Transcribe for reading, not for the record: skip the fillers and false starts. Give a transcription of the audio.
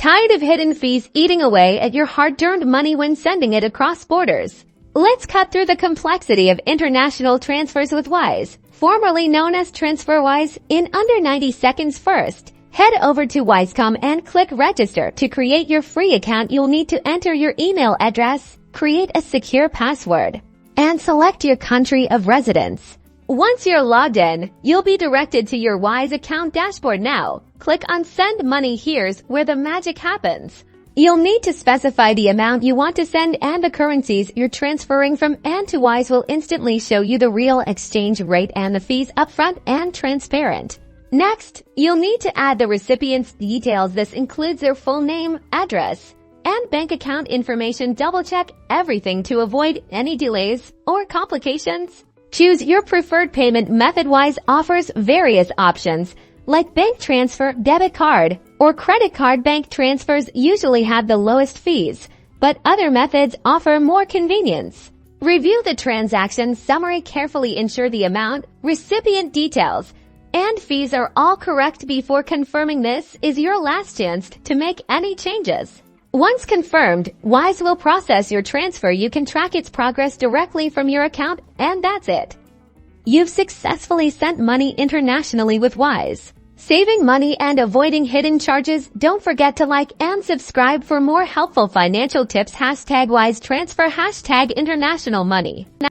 Tired of hidden fees eating away at your hard-earned money when sending it across borders? Let's cut through the complexity of international transfers with Wise, formerly known as TransferWise, in under 90 seconds. First, head over to Wise.com and click Register. To create your free account, you'll need to enter your email address, create a secure password, and select your country of residence. Once you're logged in, you'll be directed to your Wise account dashboard. Now, click on Send Money. Here's where the magic happens. You'll need to specify the amount you want to send and the currencies you're transferring from, and to Wise will instantly show you the real exchange rate and the fees upfront and transparent. Next, you'll need to add the recipient's details. This includes their full name, address, and bank account information. Double-check everything to avoid any delays or complications. Choose your preferred payment method. Wise offers various options like bank transfer, debit card, or credit card. Bank transfers usually have the lowest fees, but other methods offer more convenience. Review the transaction summary carefully. Ensure the amount, recipient details, and fees are all correct before confirming. This is your last chance to make any changes. Once confirmed, Wise will process your transfer. You can track its progress directly from your account, and that's it. You've successfully sent money internationally with Wise, saving money and avoiding hidden charges. Don't forget to like and subscribe for more helpful financial tips. #WiseTransfer, #international money.